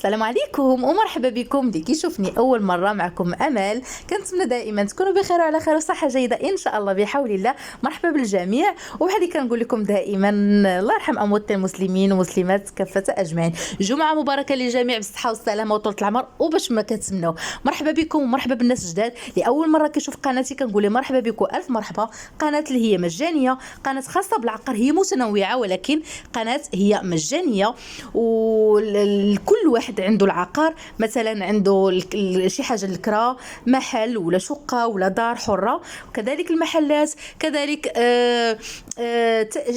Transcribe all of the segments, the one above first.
السلام عليكم ومرحبا بكم اللي كيشوفني اول مره. معكم امل. كنتمنى دائما تكونوا بخير وعلى خير وصحه جيده ان شاء الله بحول الله. مرحبا بالجميع. وبحال اللي كنقول لكم دائما الله يرحم اموات المسلمين والمسلمات كافه اجمعين. جمعه مباركه للجميع بالصحه والسلامه وطول العمر. وباش ما كتسمنوا مرحبا بكم ومرحبا بالناس الجداد لاول مره كيشوف قناتي. كنقول مرحبا بكم الف مرحبا. قناه اللي هي مجانيه، قناه خاصه بالعقار، هي متنوعه ولكن قناه هي مجانيه والكل واحد عنده العقار. مثلا عنده شي حاجه الكرا، محل ولا شقه ولا دار حره، وكذلك المحلات كذلك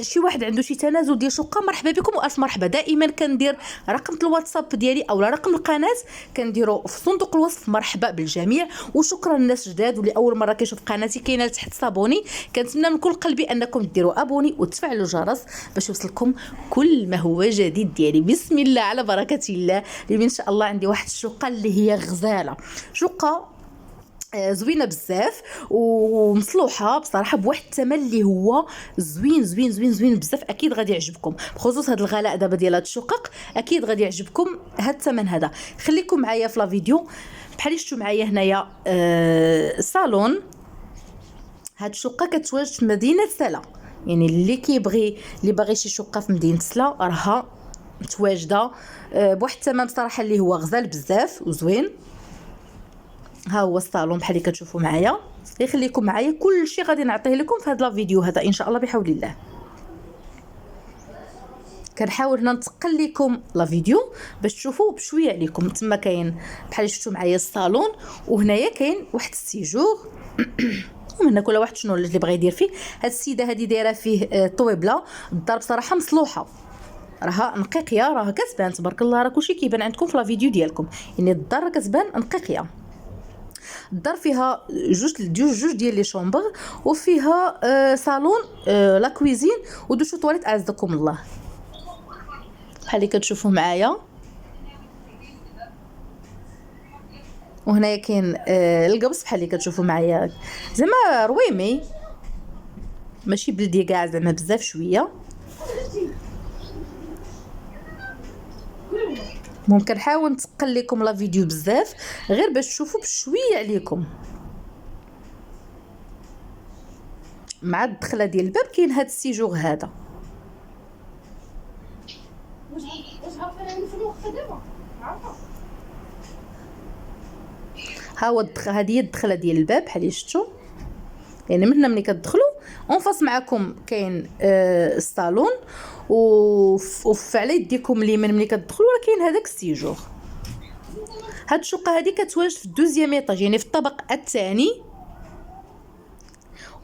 شي واحد عنده شي تنازل ديال شقه. مرحبا بكم والف مرحبا. دائما كندير رقم الواتساب ديالي او رقم القناه كنديرو في صندوق الوصف. مرحبا بالجميع وشكرا للناس الجداد واللي اول مره كيشوف قناتي كاينه تحت صابوني. كنتمنى من كل قلبي انكم ديروا ابوني وتفعلوا الجرس باش يوصلكم كل ما هو جديد ديالي. بسم الله على بركه الله. اليوم ان شاء الله عندي واحد الشقه اللي هي غزاله، شقه زوينه بزاف ومصلوحه بصراحه بواحد الثمن اللي هو زوين زوين زوين زوين بزاف. اكيد غادي يعجبكم بخصوص هذا الغلاء دابا ديال هاد الشقق. اكيد غادي يعجبكم هاد الثمن هذا. خليكم معايا في لا فيديو. بحال شفتوا معايا هنايا صالون. هاد الشقه كتواجد في مدينه سلا، يعني اللي باغي شي شقه في مدينه سلا راها متواجده بواحد الثمن بصراحه اللي هو غزال بزاف وزوين. ها هو الصالون بحال اللي كتشوفوا معايا. يخليكم معايا كل شيء غادي نعطيه لكم في هذا الفيديو هذا ان شاء الله بحول الله. كنحاول هنا نتقل لكم لا فيديو باش تشوفوا بشويه عليكم. تما كاين بحال شفتوا معايا الصالون، وهنايا كاين واحد السيجور ومن هنا كل واحد شنو اللي بغى يدير فيه. هاد السيده هذه دايره فيه طويبله. الدار بصراحه مصلوحه، راها نقيقيه، راها كتبان تبارك الله. راه كلشي كيبان عندكم في لا فيديو ديالكم، يعني الدار كتبان نقيقيه. الدار فيها جوج ديال لي شومبر وفيها صالون لا كويزين ودوشو طواليت اعزكم الله بحال اللي كتشوفوا معايا. وهنايا كاين القبص بحال اللي كتشوفوا معايا، زعما رويمي ماشي بلدي كاع، زعما بزاف شويه. ممكن نحاول نتقل لكم لا فيديو بزاف غير باش تشوفوا بشويه عليكم. مع الدخله ديال الباب كاين هذا السيجور هذا. ها هو هذه هي الدخله ديال الباب بحال اللي شفتوا. يعني من هنا ملي كتدخلوا اونفاس معكم كاين الصالون وفي على يديكم اليمين ملي كتدخلوا راه كاين هذاك السيجور. هاد الشقه هذه كتواجد في الدوزيام ايطاج، يعني في الطابق الثاني،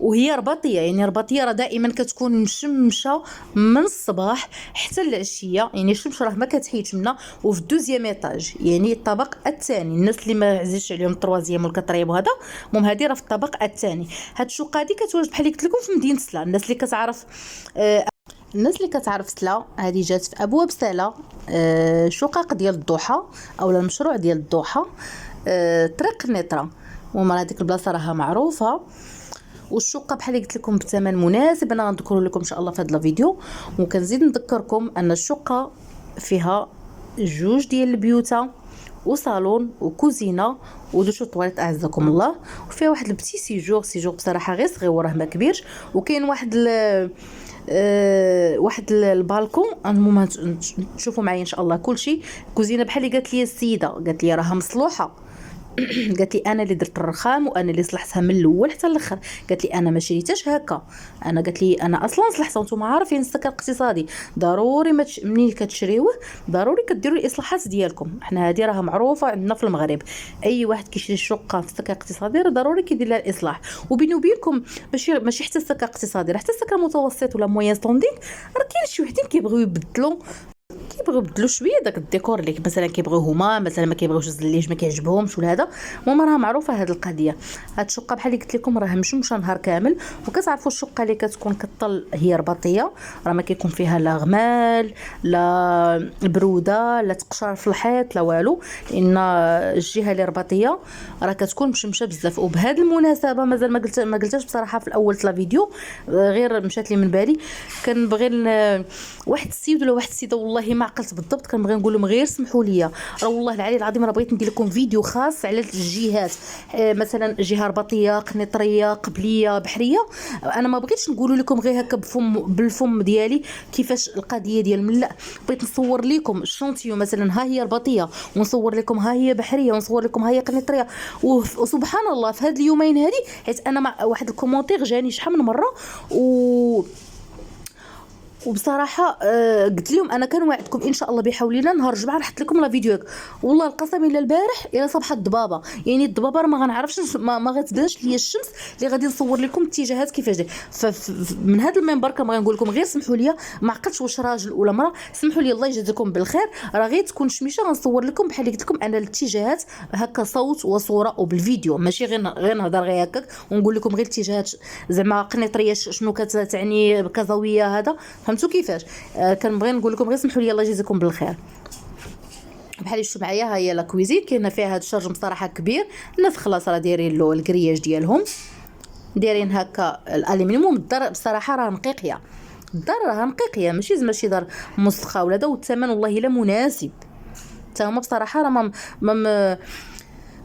وهي رباطيه. يعني رباطيه راه دائما كتكون مشمشه من الصباح حتى العشيه، يعني الشمس راه ما كتحيدش منا. وفي الدوزيام ايطاج يعني الطابق الثاني. الناس اللي ما عزيزش عليهم التروازيام والكطريب وهذا المهم هذه راه في الطابق الثاني. هاد الشقه هذه كتواجد بحال اللي قلت لكم في مدينه سلا. الناس اللي كتعرف سلا هذه جات في ابواب سلا، شقق ديال الضحى او المشروع ديال الضحى، طريق النطره. المهم هذيك البلاصه راها معروفه. والشقه بحال اللي قلت لكم بثمن مناسب انا غنذكر لكم ان شاء الله في هذا الفيديو. وكنزيد نذكركم ان الشقه فيها جوج ديال البيوته وصالون وكوزينه ودوشو طواليت اعزكم الله. وفيها واحد البتي سيجور بصراحه غير صغير وراه ما كبيرش. وكاين واحد البالكون. المهم تشوفوا معايا ان شاء الله كلشي. كوزينه بحال اللي قالت لي السيده، قالت لي راها مصلوحه. قالت لي انا اللي درت الرخام وانا اللي صلحتها من الاول حتى الاخر. قالت لي انا ما شريتهاش هكا، انا قالت لي انا اصلا صلحتها. وانتم عارفين السكن الاقتصادي ضروري منين كتشريوه ضروري كديروا الاصلاحات ديالكم. حنا هذه راها معروفه عندنا في المغرب، اي واحد كيشري شقه في السكن الاقتصادي راه ضروري كيدير لها الاصلاح. وبيني وبينكم ماشي حتى السكن الاقتصادي، راه حتى السكن المتوسط ولا موين ستوندينغ راه كاين شي وحدين كيبغيو يبدلوا شويه داك الديكور اللي مثلا كيبغيو هما مثلا ما كيبغيوش الزليج ما كيعجبهمش ولا هذا. المهم راه معروفه هذه القضيه. هاد الشقه بحال اللي قلت لكم راه مشمشه نهار كامل. وكتعرفوا الشقه اللي كتكون كطل هي رباطيه، راه ما كيكون فيها لا غمال لا بروده لا تقشر في الحيط لا والو، لان الجهه اللي رباطيه راه كتكون مشمشه بزاف. وبهذه المناسبه مازال ما قلتهاش بصراحه في الاول لا فيديو، غير مشات لي من بالي. كنبغي واحد السيد ولا واحد السيده والله ما عقلت بالضبط. كنبغي نقول لهم غير سمحوا لي، راه والله العلي العظيم راه بغيت ندير لكم فيديو خاص على الجهات، مثلا جهه رباطيه، قنيطريه، قبليه، بحريه. انا ما بغيتش نقول لكم غير هكا بالفم ديالي كيفاش القضيه ديال، لا، بغيت نصور لكم الشونتيو، مثلا ها هي رباطيه، ونصور لكم ها هي بحريه، ونصور لكم ها هي قنيطريه. وسبحان الله في هاد اليومين هادي، حيت انا مع واحد الكومونتير جاني شحال من مره، وبصراحه قلت لهم انا كنوعدكم ان شاء الله بحول الله نهار الجمعه نحط لكم لا فيديو هيك. والله القسم الا البارح الى صبحت الضبابه، يعني الضبابه ما غنعرفش ما غتبانش ليا الشمس اللي غادي نصور لكم الاتجاهات كيفاش داير. فمن هذا المنبر كنبغي نقول لكم غير سمحوا لي، ما عقلتش واش راجل ولا مراه، سمحوا لي الله يجازيكم بالخير. راه غير تكون شميشه غنصور لكم بحال اللي قلت لكم انا الاتجاهات هكا صوت وصوره وبالفيديو، ماشي غير نهضر غير هكاك ونقول لكم غير الاتجاهات زعما قنيطريه شنو كتعني كازاويه هذا، فهمتوا كيفاش. كنبغي نقول لكم غير سمحوا لي الله يجازيكم بالخير. بحال اللي شفتوا معايا ها هي لا كويزين، كاينه فيها هذا الشرج بصراحه كبير. الناس خلاص راه دايرين له الكرياج ديالهم، دايرين هكا الالومنيوم. الدار بصراحه راه نقيقيه، الدار راه نقيقيه، ماشي زعما شي دار مسخه ولا هذا. والثمن والله الا مناسب، تاهما بصراحه راه بحال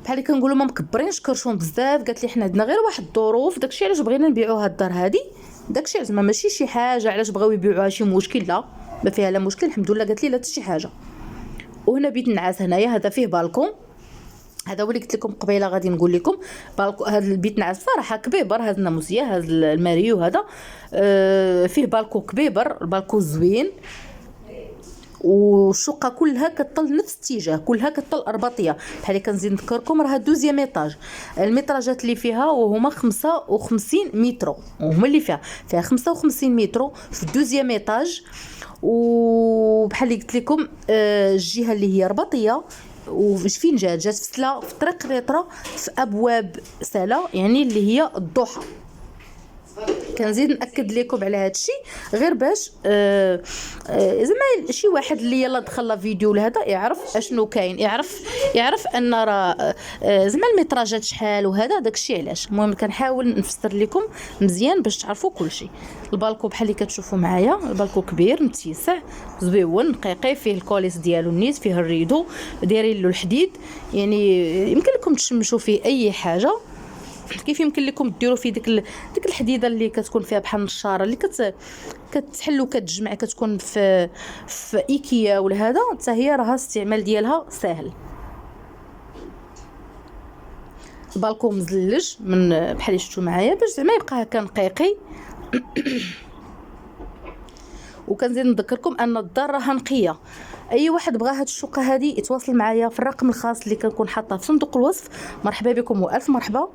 اللي كنقولوا ما مكبرينش كرشون بزاف. قالت لي حنا عندنا غير واحد الظروف، داكشي علاش بغينا نبيعوا هاد الدار هادي، داكشي زعما ماشي شي حاجه علاش بغاو يبيعوها شي مشكل، لا ما فيها لا مشكل الحمد لله. قالت لي لا حتى شي حاجه. وهنا بيت النعاس هنايا، هذا فيه بالكون، هذا هو اللي قلت لكم قبيله غادي نقول لكم. بالكون هذا البيت نعاس صراحه كبيبر، هذا الناموسيه، هذا الماريو هذا فيه بالكون كبيبر، البالكون زوين. والشقه كلها كطل نفس الاتجاه، كلها كطل ارباطيه. بحال كنزيد نذكركم راه دوزيام ايطاج، المتراجات اللي فيها وهما 55 متر، وهما اللي فيها 55 متر في الدوزيام ايطاج. وبحال اللي قلت لكم الجهه اللي هي رباطيه. وفين جات في سلا، في طريق ريطرا، في ابواب سلا، يعني اللي هي الضحى. كنزيد ناكد لكم على هذا الشيء غير باش زعما شي واحد اللي يلا دخل لا فيديو لهذا يعرف اشنو كاين، يعرف ان راه زعما المتراجات شحال وهذا داك الشيء علاش. المهم كنحاول نفسر لكم مزيان باش تعرفوا كل شيء. البالكو بحال اللي كتشوفوا معايا، البالكو كبير متسع زويون نقيقي، فيه الكوليس ديالو النيت، فيه الريدو دايرين له الحديد، يعني يمكن لكم تشمشوا فيه اي حاجه. كيف يمكن لكم ديروا في ديك الحديده اللي كتكون فيها بحال النشاره اللي كتحل وكتجمع، كتكون في ايكيا ولا هذا، حتى هي راه الاستعمال ديالها سهل. البالكون مزلج من بحال اللي شفتوا معايا باش زعما يبقى هكا نقيقي. وكنزيد نذكركم ان الدار راها نقيه. اي واحد بغى هاد الشقه هادي يتواصل معايا في الرقم الخاص اللي كنكون حاطاه في صندوق الوصف. مرحبا بكم والف مرحبا.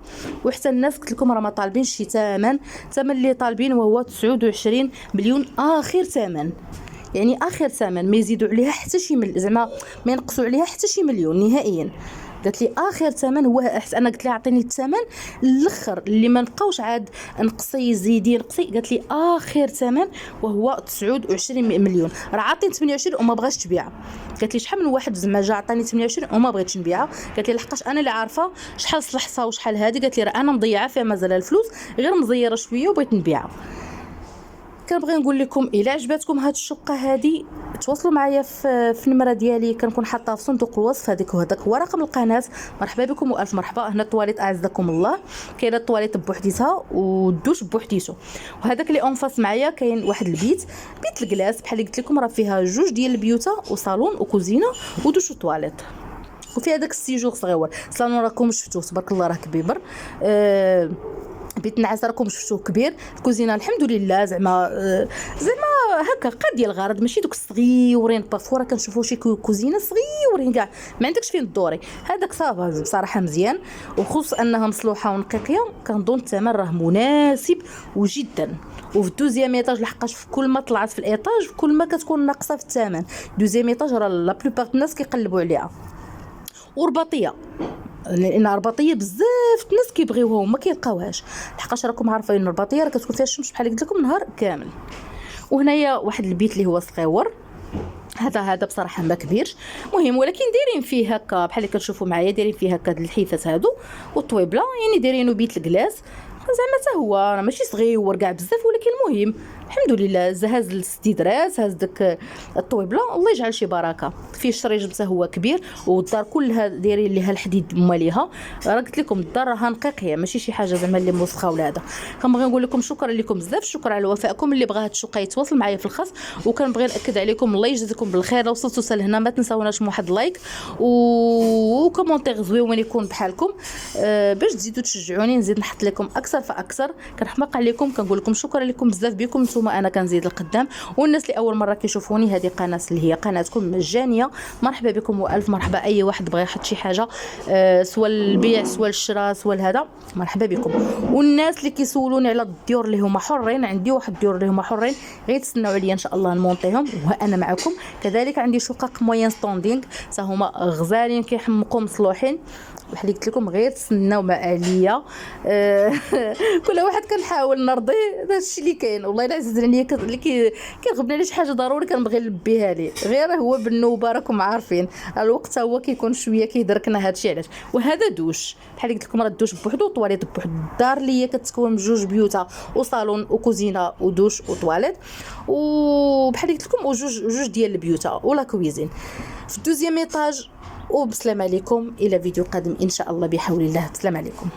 وحتى الناس قلت لكم راه ما طالبينش شي ثمن اللي طالبين وهو 29 مليون اخر ثمن، يعني اخر ثمن، ما يزيدوا عليها حتى شي زعما ما ينقصوا عليها حتى شي مليون نهائيا. قالت لي اخر ثمن هو انا قلت لها عطيني الثمن الاخر اللي ما نبقاوش عاد نقصي زيدي نقصي. قالت لي اخر ثمن وهو 29 مليون. راه عاطين 28 وما بغاش تبيع. قالت لي شحال من واحد زعما جا عطاني 28 وما بغيتش نبيعها. قالت لي لحقاش انا اللي عارفه شحال صلحتها وشحال هذه. قالت لي راه انا مضيعه فيها مازال الفلوس، غير مزيره شويه وبغيت نبيعها. كنبغي نقول لكم الا عجبتكم هاد الشقه هادي تواصلوا معايا في النمره ديالي كنكون حاطاها في صندوق الوصف. هذاك هو رقم القناه. مرحبا بكم والف مرحبا. هنا الطواليت اعزكم الله، كاينه الطواليت بوحديتها والدوش بوحديتو. وهذاك اللي اونفاس معايا كاين واحد بيت الكلاس بحال اللي قلت لكم، راه فيها جوج ديال البيوته وصالون وكوزينه ودوش وطواليت. وفي هذاك السيجور صغيور. صالون راكم شفتوه تبارك الله راه كبيبر. بيت النعاس راكم شفتوه كبير. الكوزينه الحمد لله زعما هكا قد ديال الغرض، ماشي دوك الصغيورين. بارفو راه كنشوفوا شي كوزينه صغيورين كاع ما عندكش فين تدوري. هذاك صافا بصراحه مزيان، وخصوص انها مصلوحه ونقيقيه. كنظن الثمن راه مناسب وجدا. وفي الدوزيام ايطاج لحقاش في كل ما طلعت في الايطاج كل ما كتكون ناقصه في الثمن. دوزيام ايطاج راه لا بلوبار الناس كيقلبوا عليها. ورباطيه لان رباطيه بزاف الناس كيبغيوها وما كيلقاوهاش، لحقاش راكم عارفين ان الرباطيه راه كتكون فيها الشمس بحال قلت لكم نهار كامل. وهنايا واحد البيت اللي هو صغيور، هذا بصراحه ما كبيرش مهم، ولكن دايرين فيه هكا بحال اللي كتشوفوا معايا، دايرين فيه هكا الحيفات هادو والطويبله، يعني دايرينو بيت الكلاس زعما حتى هو راه ماشي صغيور كاع بزاف، ولكن المهم الحمد لله هز السديدرات، هز داك الطويبله، الله يجعل شي بركه فيه. الشريج حتى هو كبير والدار كلها دايرين ليها الحديد ماليها. راه قلت لكم الدار راها نقيقيه ماشي شي حاجه زعما اللي موسخه ولا هذا. كنبغي نقول لكم شكرا لكم بزاف، شكرا على وفائكم. اللي بغى هاد الشقه يتواصل معايا في الخاص. وكنبغي ناكد عليكم الله يجزيكم بالخير، لو وصلتوا حتى لهنا ما تنساوناش واحد لايك وكومونتير زويون يكون بحالكم باش تزيدوا تشجعوني نزيد نحط لكم اكثر فاكثر. كنحماق عليكم، كنقول لكم شكرا لكم بزاف، بكم نتوما انا كنزيد القدام. والناس اللي اول مره كيشوفوني، هذه قناه اللي هي قناتكم مجانيه، مرحبا بكم والف مرحبا. اي واحد بغى يحط شي حاجه سواء البيع سواء الشراء سواء هذا، مرحبا بكم. والناس اللي كيسولوني على الديور اللي هما حرين، عندي واحد الديور اللي هما حرين، غير تسناو عليا ان شاء الله نمونطيهم وانا معكم. كذلك عندي شقق موين ستوندينغ حتى هما غزالين كيحمقوا مصلوحين، بحال قلت لكم غير تسناو مع عليا. كل واحد كنحاول نرضي، هذا الشيء اللي كاين. والله الا عزيز عليا اللي كيرغبني على شي حاجه ضروري كنبغي نلبيها ليه، غير هو بالنوبه راكم عارفين الوقت هو كيكون شويه كيدركنا هذا الشيء. علاش؟ وهذا دوش بحال قلت لكم، راه الدوش بوحدو وطواليت بوحدو. الدار اللي هي كتكون من جوج بيوتها وصالون وكوزينه ودوش وطواليت، وبحال قلت لكم وجوج ديال البيوتها ولا كويزين في الدوزيام ايطاج. وبسلام عليكم، الى فيديو قادم ان شاء الله بحول الله. بسلام عليكم.